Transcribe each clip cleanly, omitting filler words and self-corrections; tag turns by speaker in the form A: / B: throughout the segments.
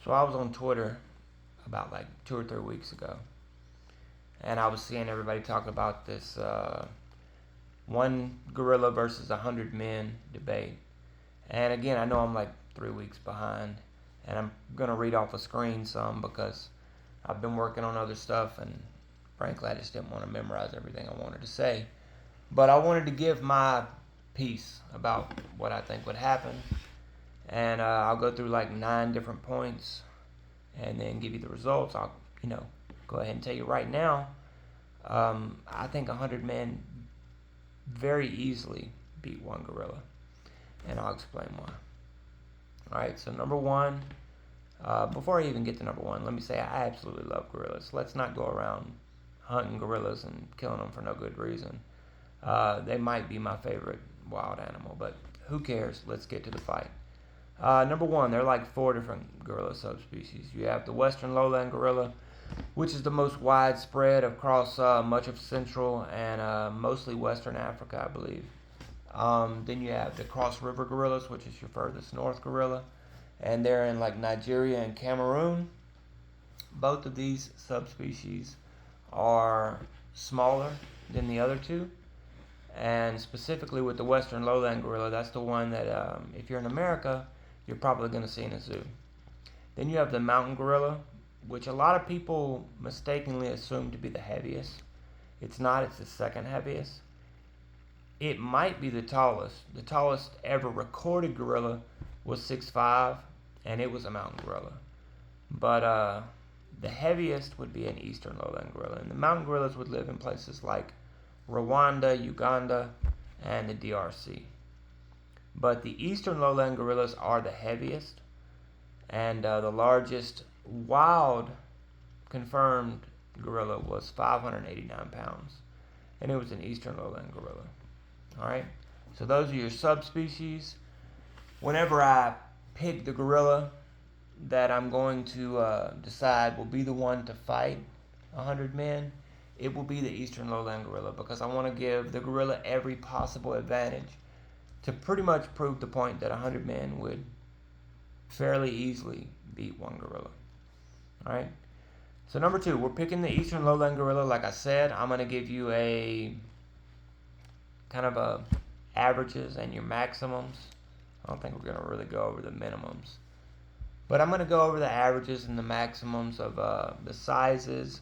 A: So I was on Twitter about like 2 or 3 weeks ago, and I was seeing everybody talk about this one gorilla versus 100 men debate. And again, I know I'm like 3 weeks behind, and I'm gonna read off a screen some because I've been working on other stuff, and frankly, I just didn't want to memorize everything I wanted to say. But I wanted to give my piece about what I think would happen, and I'll go through like 9 different points, and then give you the results. I'll, go ahead and tell you right now. I think 100 men very easily beat one gorilla, and I'll explain why. All right, so number one. Before I even get to number one, let me say I absolutely love gorillas. Let's not go around hunting gorillas and killing them for no good reason. They might be my favorite wild animal, but who cares? Let's get to the fight. Number one, there are like 4 different gorilla subspecies. You have the western lowland gorilla, which is the most widespread across much of central and mostly western Africa, I believe. Then you have the cross river gorillas, which is your furthest north gorilla, and they're in like Nigeria and Cameroon. Both of these subspecies are smaller than the other two, and specifically with the western lowland gorilla, that's the one that if you're in America, you're probably going to see in a zoo. Then you have the mountain gorilla, which a lot of people mistakenly assume to be the heaviest. It's not, it's the second heaviest. It might be the tallest. The tallest ever recorded gorilla was 6'5", and it was a mountain gorilla. But the heaviest would be an eastern lowland gorilla. And the mountain gorillas would live in places like Rwanda, Uganda, and the DRC. But the eastern lowland gorillas are the heaviest, and the largest wild confirmed gorilla was 589 pounds, and it was an eastern lowland gorilla. All right, so those are your subspecies. Whenever I pick the gorilla that I'm going to decide will be the one to fight 100 men, it will be the eastern lowland gorilla, because I want to give the gorilla every possible advantage to pretty much prove the point that 100 men would fairly easily beat one gorilla. All right. So number two, we're picking the eastern lowland gorilla. Like I said, I'm going to give you a kind of a averages and your maximums. I don't think we're going to really go over the minimums, but I'm going to go over the averages and the maximums of the sizes,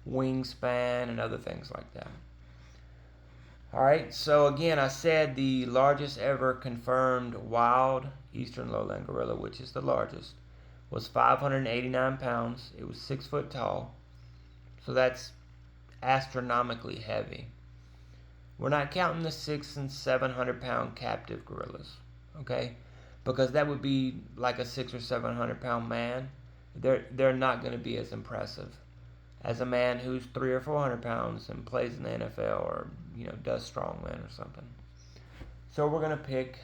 A: wingspan, and other things like that. All right, so again, I said the largest ever confirmed wild eastern lowland gorilla, which is the largest, was 589 pounds. It was 6 foot tall, so that's astronomically heavy. We're not counting the 600 and 700 pound captive gorillas, okay? Because that would be like a 600 or 700 pound man. They're not going to be as impressive as a man who's 300 or 400 pounds and plays in the NFL or does strongman or something. So we're going to pick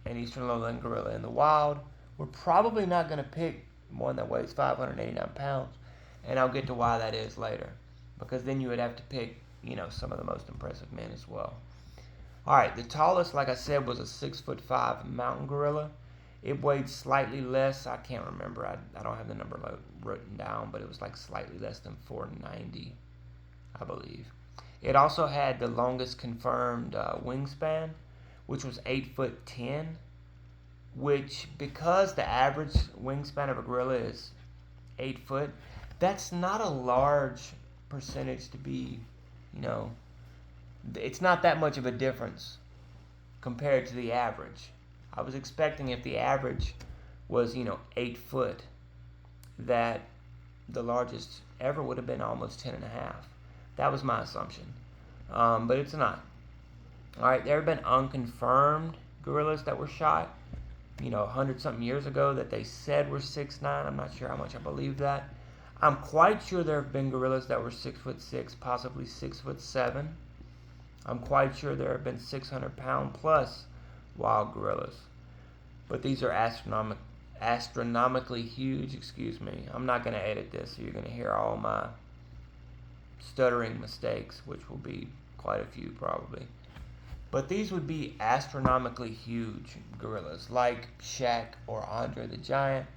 A: an eastern lowland gorilla in the wild. We're probably not going to pick one that weighs 589 pounds, and I'll get to why that is later, because then you would have to pick some of the most impressive men as well. All right, the tallest, like I said, was a 6'5" mountain gorilla. It weighed slightly less. I can't remember. I don't have the number written down, but it was like slightly less than 490, I believe. It also had the longest confirmed wingspan, which was 8'10", which, because the average wingspan of a gorilla is 8 foot, that's not a large percentage to be, it's not that much of a difference compared to the average. I was expecting if the average was, 8 foot, that the largest ever would have been almost 10 and a half. That was my assumption. But it's not. All right, there have been unconfirmed gorillas that were shot, 100-something years ago that they said were 6'9". I'm not sure how much I believe that. I'm quite sure there have been gorillas that were 6'6", possibly 6'7". I'm quite sure there have been 600-pound plus wild gorillas. But these are astronomically huge. Excuse me. I'm not going to edit this, so you're going to hear all my stuttering mistakes, which will be quite a few probably. But these would be astronomically huge gorillas, like Shaq or Andre the Giant,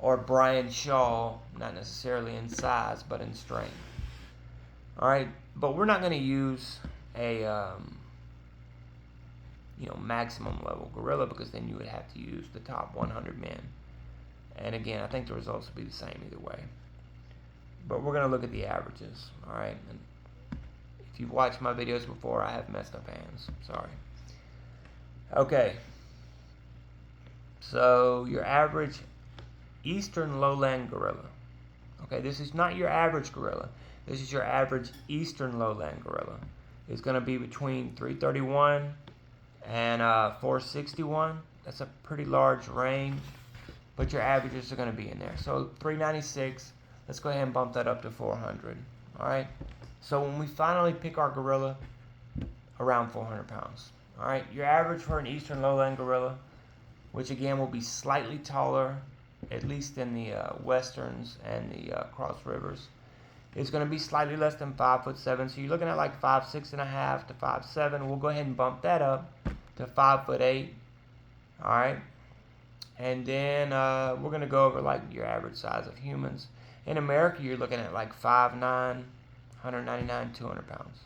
A: or Brian Shaw, not necessarily in size, but in strength. All right, but we're not going to use a maximum level gorilla, because then you would have to use the top 100 men. And again, I think the results will be the same either way. But we're going to look at the averages. All right, and if you've watched my videos before, I have messed up hands. Sorry. Okay. So your average Eastern lowland gorilla. Okay, this is not your average gorilla. This is your average Eastern lowland gorilla. It's going to be between 331 and 461. That's a pretty large range, but your averages are going to be in there. So 396, let's go ahead and bump that up to 400. All right. So when we finally pick our gorilla, around 400 pounds. All right. Your average for an Eastern lowland gorilla, which again will be slightly taller, at least in the westerns and the cross rivers, is going to be slightly less than 5'7". So you're looking at like 5'6.5" to 5'7". We'll go ahead and bump that up to 5'8". All right, and then we're going to go over like your average size of humans. In America, you're looking at like 5'9", 199, 200 pounds.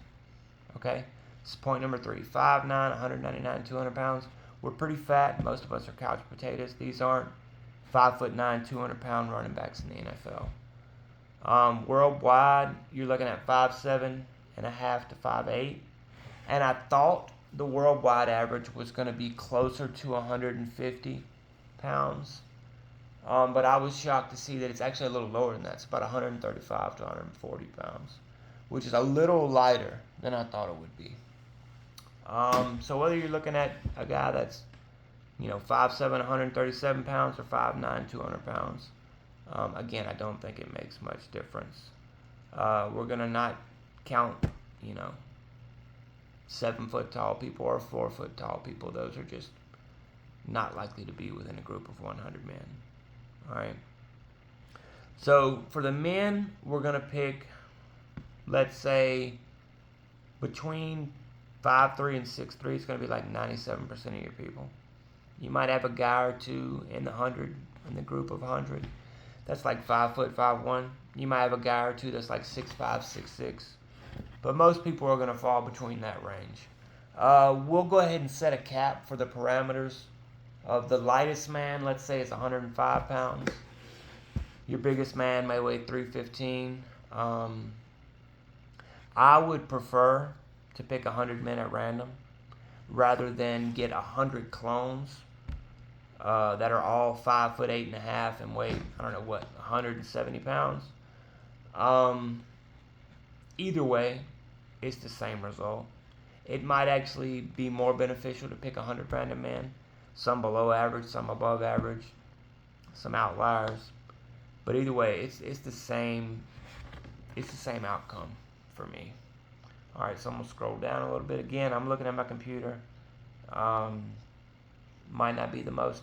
A: Okay, this is point number 3. 5'9", 199, 200 pounds. We're pretty fat. Most of us are couch potatoes. These aren't 5'9", 200-pound running backs in the NFL. Worldwide, you're looking at 5'7.5" to 5'8", and I thought the worldwide average was going to be closer to 150 pounds, but I was shocked to see that it's actually a little lower than that. It's about 135 to 140 pounds, which is a little lighter than I thought it would be. So whether you're looking at a guy that's 5'7", 137 pounds, or 5'9", 200 pounds, again, I don't think it makes much difference. We're going to not count, 7-foot tall people or 4-foot tall people. Those are just not likely to be within a group of 100 men. All right. So for the men, we're going to pick, let's say, between 5'3" and 6'3". It's going to be like 97% of your people. You might have a guy or two in the group of 100. That's like 5 foot, 5'1". You might have a guy or two that's like 6'5", 6'6". But most people are going to fall between that range. We'll go ahead and set a cap for the parameters of the lightest man. Let's say it's 105 pounds. Your biggest man may weigh 315. I would prefer to pick 100 men at random rather than get 100 clones that are all 5'8.5" and weigh, 170 pounds. Either way, it's the same result. It might actually be more beneficial to pick 100 random men, some below average, some above average, some outliers. But either way, it's the same outcome for me. All right, so I'm gonna scroll down a little bit. Again, I'm looking at my computer. Might not be the most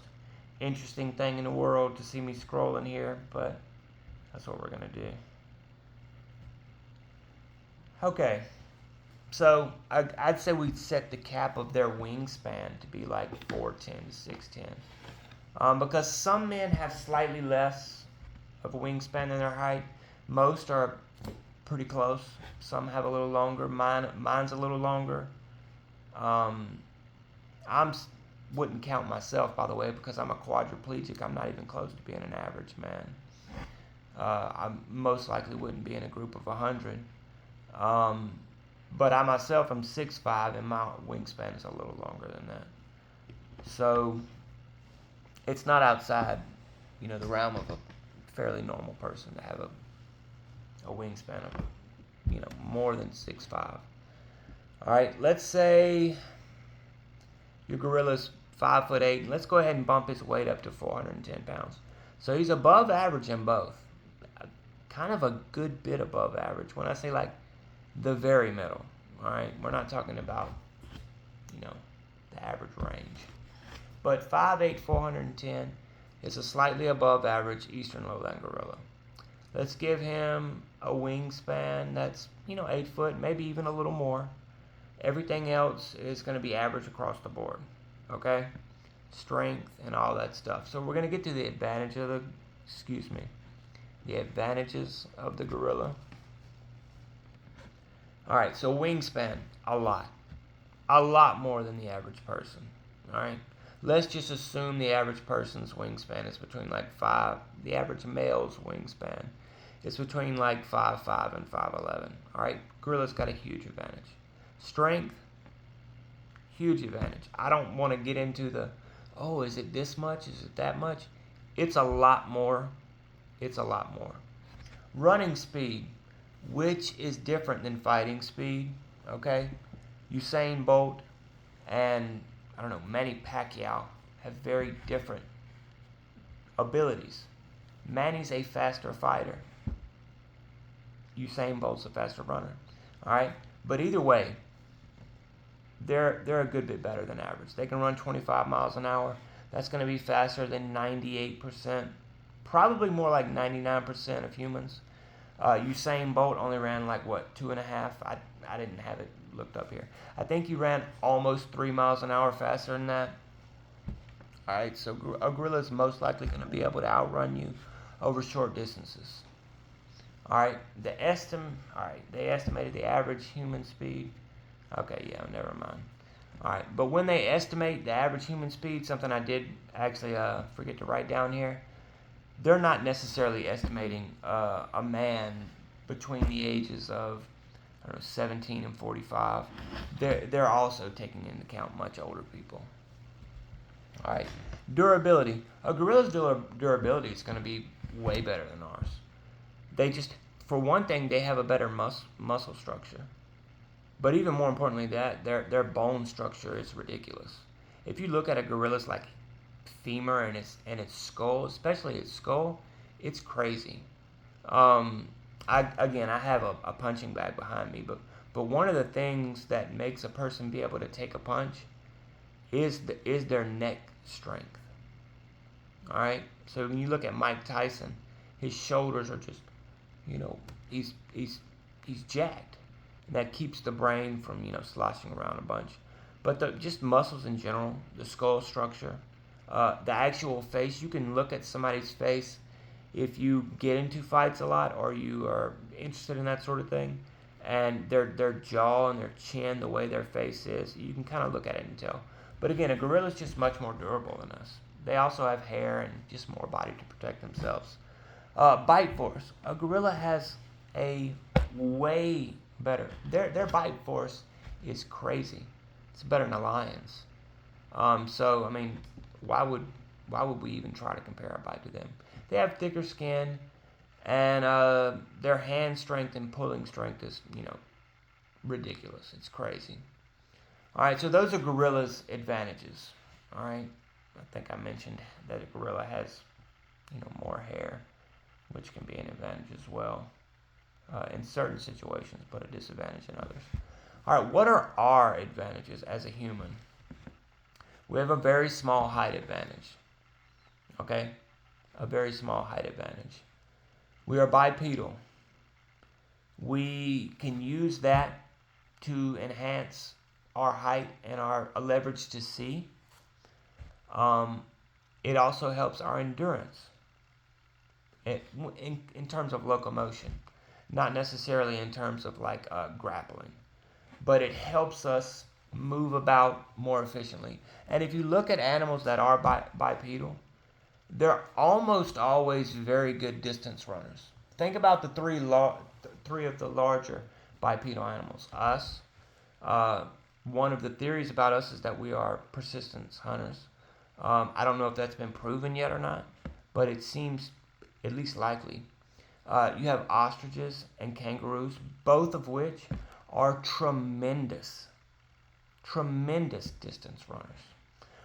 A: interesting thing in the world to see me scrolling here, but that's what we're gonna do. Okay, so I'd say we'd set the cap of their wingspan to be like 4'10" to 6'10", because some men have slightly less of a wingspan than their height. Most are pretty close. Some have a little longer. Mine's a little longer. Wouldn't count myself, by the way, because I'm a quadriplegic. I'm not even close to being an average man. I most likely wouldn't be in a group of 100. But I myself am 6'5", and my wingspan is a little longer than that. So it's not outside, the realm of a fairly normal person to have a wingspan of, more than 6'5". All right, let's say your gorilla's 5'8", and let's go ahead and bump his weight up to 410 pounds. So he's above average in both. Kind of a good bit above average. When I say like the very middle, all right? We're not talking about, the average range. But 5'8", 410 is a slightly above average Eastern lowland gorilla. Let's give him a wingspan that's, 8 foot, maybe even a little more. Everything else is going to be average across the board, okay? Strength and all that stuff. So we're going to get to the advantage of the the advantages of the gorilla. All right, so wingspan, a lot more than the average person. All right, let's just assume the average person's wingspan is between like 5. The average male's wingspan is between like 5'5" and 5'11". All right, gorilla's got a huge advantage. Strength, huge advantage. I don't want to get into the, oh, is it this much? Is it that much? It's a lot more. It's a lot more. Running speed, which is different than fighting speed. Okay, Usain Bolt and Manny Pacquiao have very different abilities. Manny's a faster fighter. Usain Bolt's a faster runner. All right, but either way, they're a good bit better than average. They can run 25 miles an hour. That's going to be faster than 98%, probably more like 99% of humans. Usain Bolt only ran like what, 2.5? I didn't have it looked up here. I think he ran almost 3 miles an hour faster than that. All right, so a gorilla is most likely going to be able to outrun you over short distances. All right, they estimated the average human speed. Okay, yeah, never mind. All right, but when they estimate the average human speed, something I did actually forget to write down here, they're not necessarily estimating a man between the ages of 17 and 45. They're also taking into account much older people. All right, durability. A gorilla's durability is going to be way better than ours. They just, for one thing, they have a better muscle structure. But even more importantly, their bone structure is ridiculous. If you look at a gorilla's like femur and its skull, especially its skull, it's crazy. I have a punching bag behind me, but one of the things that makes a person be able to take a punch is their neck strength. All right. So when you look at Mike Tyson, his shoulders are just, he's jacked. That keeps the brain from sloshing around a bunch. But just muscles in general, the skull structure, the actual face. You can look at somebody's face if you get into fights a lot or you are interested in that sort of thing, and their jaw and their chin, the way their face is, you can kind of look at it and tell. But again, a gorilla is just much more durable than us. They also have hair and just more body to protect themselves. Bite force. A gorilla has a way better. Their bite force is crazy. It's better than a lion's. So I mean, why would we even try to compare our bite to them? They have thicker skin, and their hand strength and pulling strength is ridiculous. It's crazy. All right, so those are gorilla's advantages. All right, I think I mentioned that a gorilla has more hair, which can be an advantage as well. In certain situations, but a disadvantage in others. All right, what are our advantages as a human? We have a very small height advantage. Okay? A very small height advantage. We are bipedal. We can use that to enhance our height and our leverage to see. It also helps our endurance in terms of locomotion. Not necessarily in terms of like grappling, but it helps us move about more efficiently. And if you look at animals that are bipedal, they're almost always very good distance runners. Think about the three of the larger bipedal animals. Us, one of the theories about us is that we are persistence hunters. I don't know if that's been proven yet or not, but it seems at least likely. You have ostriches and kangaroos, both of which are tremendous distance runners.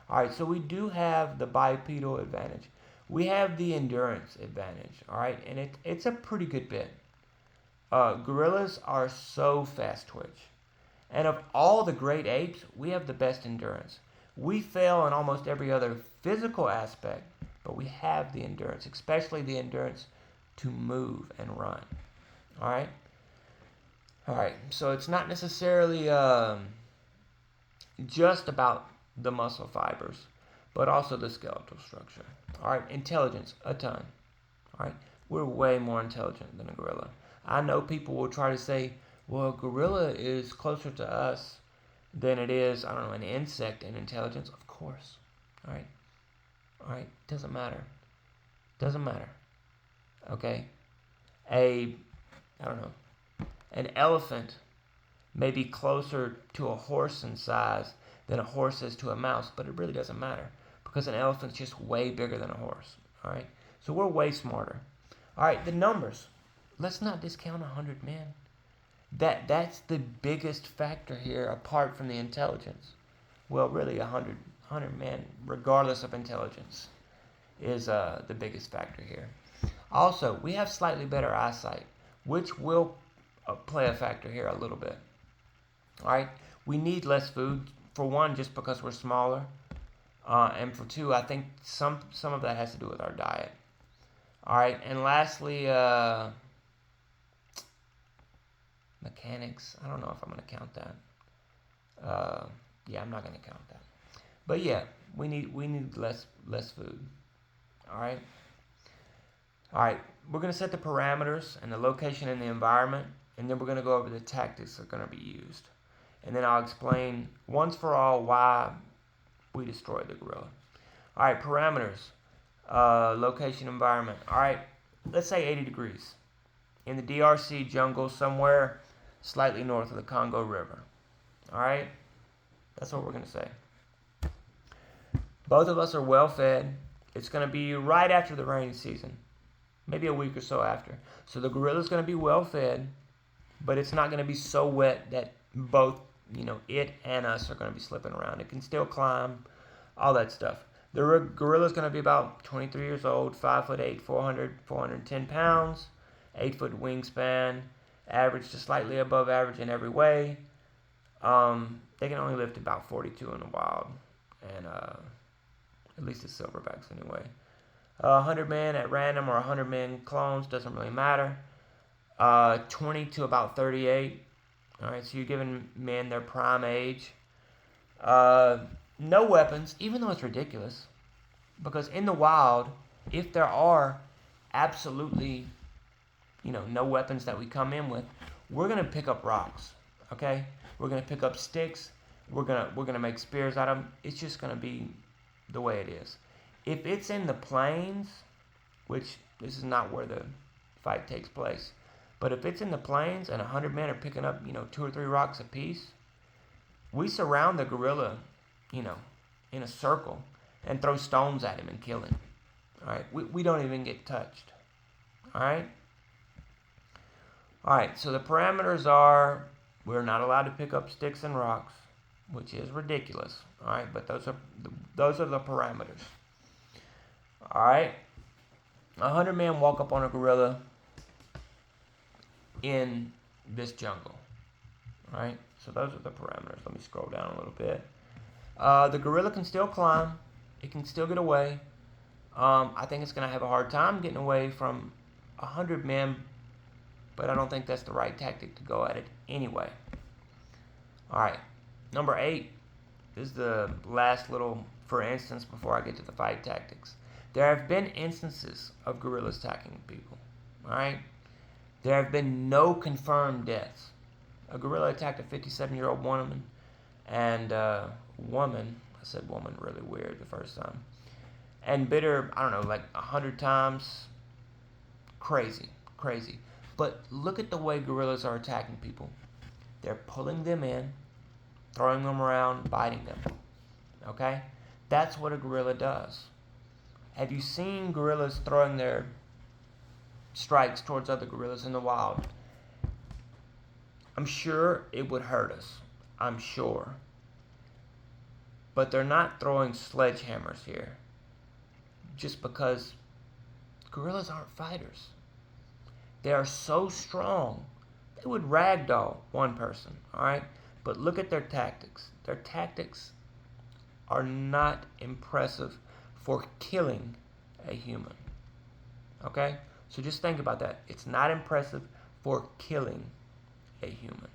A: All right, so we do have the bipedal advantage. We have the endurance advantage, all right, and it's a pretty good bit. Gorillas are so fast twitch. And of all the great apes, we have the best endurance. We fail in almost every other physical aspect, but we have the endurance, especially the endurance to move and run. All right, so it's not necessarily just about the muscle fibers, but also the skeletal structure. All right, intelligence, a ton. All right, we're way more intelligent than a gorilla. I know people will try to say, well, a gorilla is closer to us than it is, I don't know, an insect in intelligence. Of course. All right. All right. Doesn't matter. Doesn't matter. Okay. I don't know, an elephant may be closer to a horse in size than a horse is to a mouse, but it really doesn't matter because an elephant's just way bigger than a horse. All right. So we're way smarter. All right. The numbers. Let's not discount 100 men. That's the biggest factor here, apart from the intelligence. Well, really, 100 men, regardless of intelligence, is the biggest factor here. Also, we have slightly better eyesight, which will play a factor here a little bit. All right, we need less food, for one, just because we're smaller, and for two, I think some of that has to do with our diet. All right, and lastly, mechanics. I don't know if I'm going to count that. Yeah, I'm not going to count that. But yeah, we need less food. All right. All right. We're going to set the parameters and the location and the environment, and then we're going to go over the tactics that are going to be used, and then I'll explain once for all why we destroyed the gorilla. All right. Parameters, location, environment. All right. Let's say 80 degrees in the DRC jungle somewhere slightly north of the Congo River. All right? That's what we're going to say. Both of us are well fed. It's going to be right after the rainy season, maybe a week or so after. So the gorilla's going to be well fed, but it's not going to be so wet that both, it and us are going to be slipping around. It can still climb, all that stuff. The gorilla's going to be about 23 years old, 5'8", 410 pounds, 8-foot wingspan, average to slightly above average in every way. They can only lift about 42 in the wild, and at least the silverbacks anyway. 100 men at random or 100 men clones, doesn't really matter. 20 to about 38. All right, so you're giving men their prime age. No weapons, even though it's ridiculous, because in the wild, if there are absolutely no weapons that we come in with, we're gonna pick up rocks, okay? We're gonna pick up sticks. We're gonna make spears out of them. It's just gonna be the way it is. If it's in the plains, which this is not where the fight takes place, but if it's in the plains and 100 men are picking up 2 or 3 rocks apiece, we surround the gorilla, in a circle and throw stones at him and kill him. All right, we don't even get touched. All right. All right, so the parameters are we're not allowed to pick up sticks and rocks, which is ridiculous. All right, but those are the parameters. All right, 100 men walk up on a gorilla in this jungle. All right, so those are the parameters. Let me scroll down a little bit. The gorilla can still climb. It can still get away. I think it's going to have a hard time getting away from 100 men, but I don't think that's the right tactic to go at it anyway. All right, number 8. This is the last little for instance before I get to the fight tactics. There have been instances of gorillas attacking people. All right, there have been no confirmed deaths. A gorilla attacked a 57-year-old woman, and I said woman really weird the first time, and bit her, I don't know, like 100 times. Crazy. But look at the way gorillas are attacking people. They're pulling them in, throwing them around, biting them. Okay? That's what a gorilla does. Have you seen gorillas throwing their strikes towards other gorillas in the wild? I'm sure it would hurt us. I'm sure. But they're not throwing sledgehammers here. Just because gorillas aren't fighters. They are so strong, they would ragdoll one person, all right? But look at their tactics. Their tactics are not impressive for killing a human, okay? So just think about that. It's not impressive for killing a human.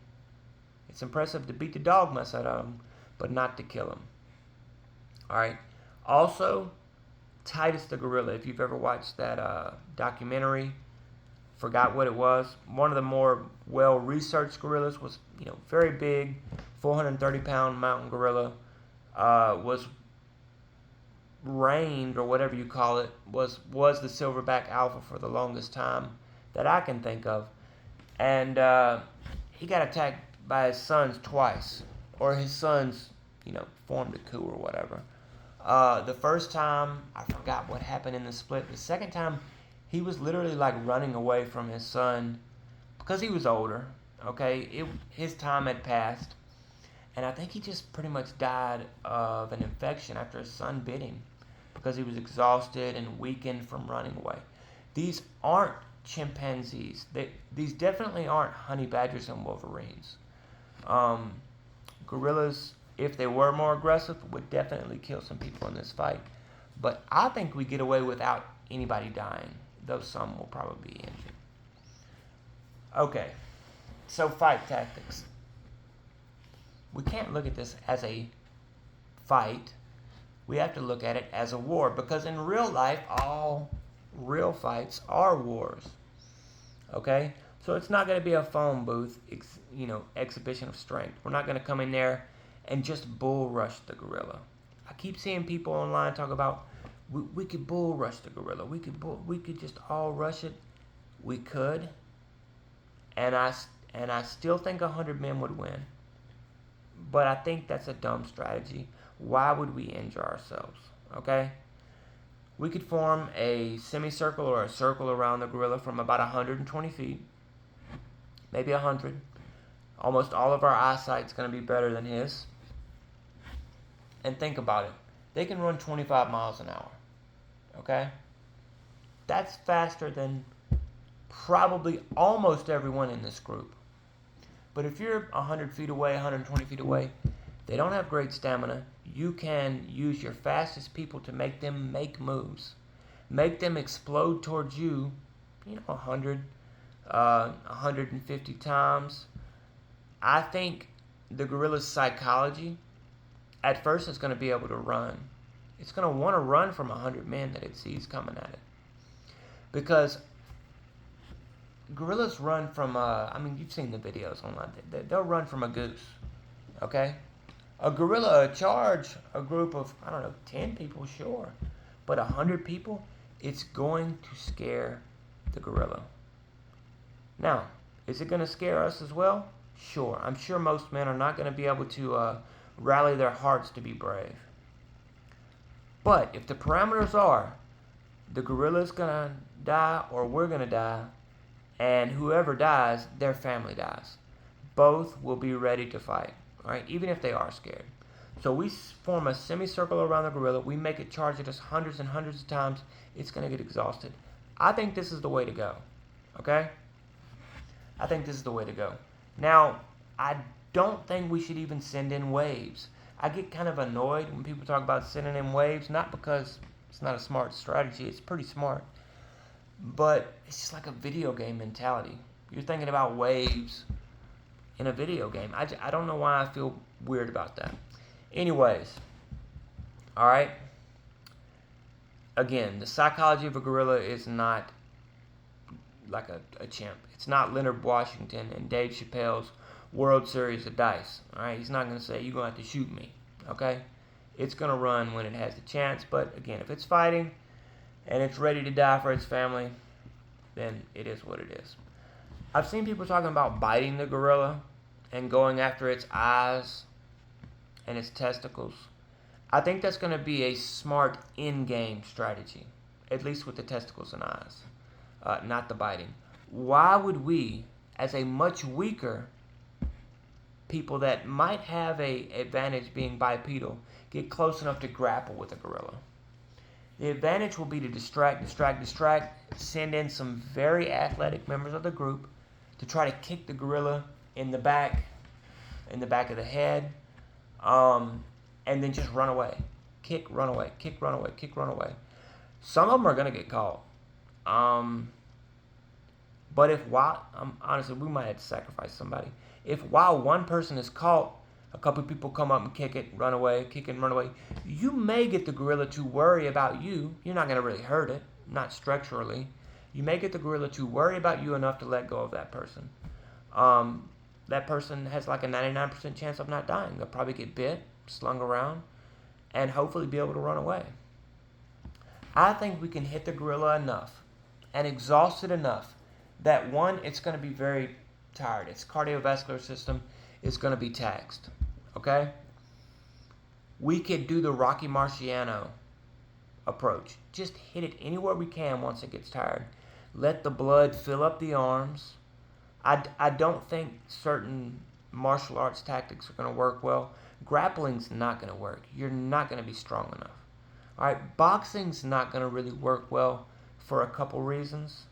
A: It's impressive to beat the dog mess out of them, but not to kill them, all right? Also, Titus the gorilla, if you've ever watched that documentary, forgot what it was. One of the more well-researched gorillas was, very big, 430-pound mountain gorilla. Was reigned, or whatever you call it, was the silverback alpha for the longest time that I can think of. And he got attacked by his sons twice, or his sons, formed a coup or whatever. The first time, I forgot what happened in the split. The second time, he was literally like running away from his son because he was older. Okay, his time had passed, and I think he just pretty much died of an infection after his son bit him because he was exhausted and weakened from running away. These aren't chimpanzees. These definitely aren't honey badgers and wolverines. Gorillas, if they were more aggressive, would definitely kill some people in this fight. But I think we get away without anybody dying, though some will probably be injured. Okay, so fight tactics. We can't look at this as a fight. We have to look at it as a war, because in real life, all real fights are wars. Okay? So it's not going to be a phone booth, exhibition of strength. We're not going to come in there and just bull rush the gorilla. I keep seeing people online talk about we could bull rush the gorilla. We could just all rush it. We could, and I still think 100 men would win. But I think that's a dumb strategy. Why would we injure ourselves? Okay? We could form a semicircle or a circle around the gorilla from about 120 feet, maybe 100. Almost all of our eyesight's going to be better than his. And think about it. They can run 25 miles an hour. Okay? That's faster than probably almost everyone in this group. But if you're 100 feet away, 120 feet away, they don't have great stamina. You can use your fastest people to make them make moves. Make them explode towards you, 100, 150 times. I think the gorilla's psychology, at first it's going to be able to run. It's going to want to run from 100 men that it sees coming at it. Because gorillas run from, you've seen the videos online. They'll run from a goose, okay? A gorilla charge a group of, 10 people, sure. But 100 people, it's going to scare the gorilla. Now, is it going to scare us as well? Sure. I'm sure most men are not going to be able to rally their hearts to be brave. But if the parameters are the gorilla's going to die or we're going to die, and whoever dies, their family dies, both will be ready to fight. All right, even if they are scared. So we form a semicircle around the gorilla. We make it charge at us hundreds and hundreds of times. It's going to get exhausted. I think this is the way to go. Okay? I think this is the way to go. Now, I don't think we should even send in waves. I get kind of annoyed when people talk about sending in waves, not because it's not a smart strategy. It's pretty smart. But it's just like a video game mentality. You're thinking about waves in a video game. I don't know why I feel weird about that. Anyways, all right. Again, the psychology of a gorilla is not like a chimp. It's not Leonard Washington and Dave Chappelle's World Series of Dice. All right, he's not going to say, you're going to have to shoot me. Okay? It's going to run when it has the chance. But again, if it's fighting and it's ready to die for its family, then it is what it is. I've seen people talking about biting the gorilla and going after its eyes and its testicles. I think that's going to be a smart in-game strategy, at least with the testicles and eyes, not the biting. Why would we, as a much weaker people that might have a advantage being bipedal, get close enough to grapple with a gorilla? The advantage will be to distract, send in some very athletic members of the group to try to kick the gorilla in the back of the head, and then just run away. Kick, run away, kick, run away, kick, run away. Some of them are going to get caught. But honestly, we might have to sacrifice somebody. If while one person is caught, A couple people come up and kick it, run away, kick it and run away. You may get the gorilla to worry about you. You're not going to really hurt it, not structurally. You may get the gorilla to worry about you enough to let go of that person. That person has like a 99% chance of not dying. They'll probably get bit, slung around, and hopefully be able to run away. I think we can hit the gorilla enough and exhaust it enough that one, it's going to be very tired. Its cardiovascular system is going to be taxed. Okay? We could do the Rocky Marciano approach. Just hit it anywhere we can once it gets tired. Let the blood fill up the arms. I don't think certain martial arts tactics are going to work well. Grappling's not going to work. You're not going to be strong enough. All right, boxing's not going to really work well for a couple reasons.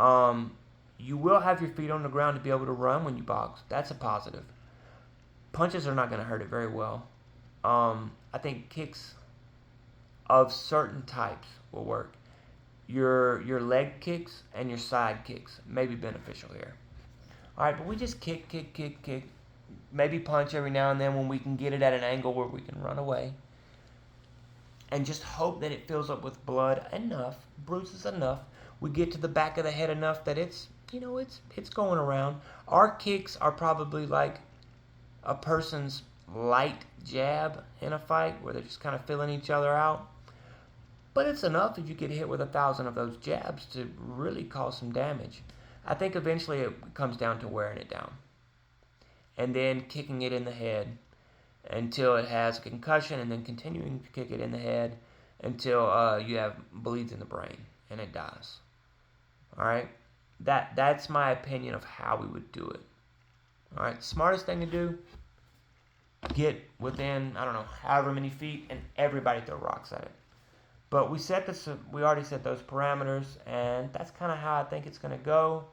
A: You will have your feet on the ground to be able to run when you box. That's a positive. Punches are not going to hurt it very well. I think kicks of certain types will work. Your leg kicks and your side kicks may be beneficial here. All right, but we just kick. Maybe punch every now and then when we can get it at an angle where we can run away. And just hope that it fills up with blood enough, bruises enough. We get to the back of the head enough that it's going around. Our kicks are probably like a person's light jab in a fight where they're just kind of filling each other out. But it's enough if you get hit with 1,000 of those jabs to really cause some damage. I think eventually it comes down to wearing it down. And then kicking it in the head until it has a concussion, and then continuing to kick it in the head until you have bleeds in the brain and it dies. All right? That's my opinion of how we would do it. All right? Smartest thing to do, get within, however many feet, and everybody throw rocks at it. But we already set those parameters, and that's kind of how I think it's going to go.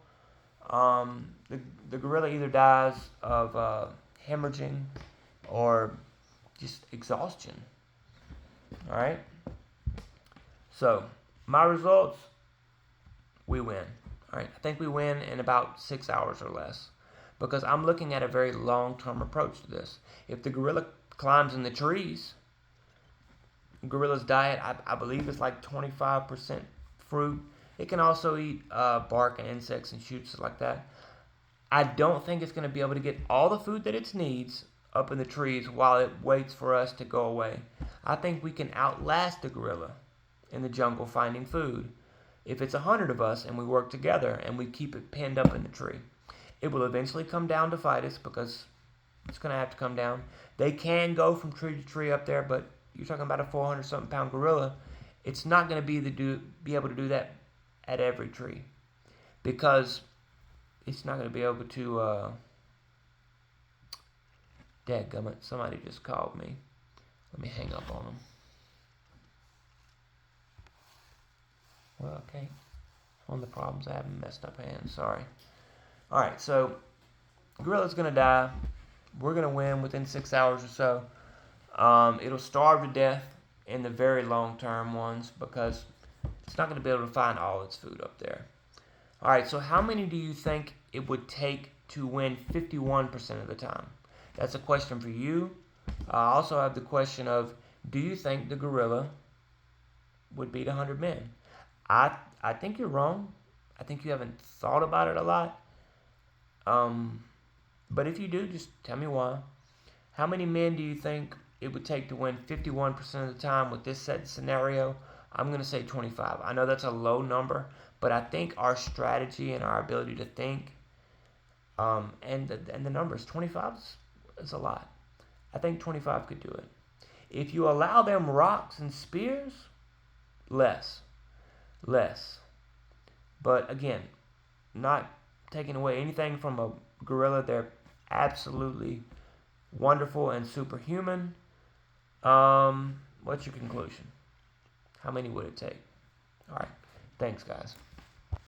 A: The gorilla either dies of hemorrhaging or just exhaustion. All right? So, my results, we win. All right? I think we win in about 6 hours or less because I'm looking at a very long-term approach to this. If the gorilla climbs in the trees, gorilla's diet, I believe, is like 25% fruit. It can also eat bark and insects and shoots like that. I don't think it's going to be able to get all the food that it needs up in the trees while it waits for us to go away. I think we can outlast the gorilla in the jungle finding food. If it's 100 of us and we work together and we keep it pinned up in the tree, it will eventually come down to fight us because it's going to have to come down. They can go from tree to tree up there, but you're talking about a 400-something pound gorilla. It's not going to be able to do that at every tree because it's not going to be able to. Dadgummit, somebody just called me. Let me hang up on them. Well, okay. One of the problems, I haven't messed up hands. Sorry. All right, so gorilla's going to die. We're going to win within 6 hours or so. It'll starve to death in the very long-term ones because it's not going to be able to find all its food up there. All right, so how many do you think it would take to win 51% of the time? That's a question for you. I also have the question of, do you think the gorilla would beat 100 men? I think you're wrong. I think you haven't thought about it a lot. But if you do, just tell me why. How many men do you think it would take to win 51% of the time with this set scenario? I'm going to say 25. I know that's a low number, but I think our strategy and our ability to think and the numbers, 25 is a lot. I think 25 could do it. If you allow them rocks and spears, less. But again, not taking away anything from a gorilla. They're absolutely wonderful and superhuman. What's your conclusion? How many would it take? All right. Thanks, guys.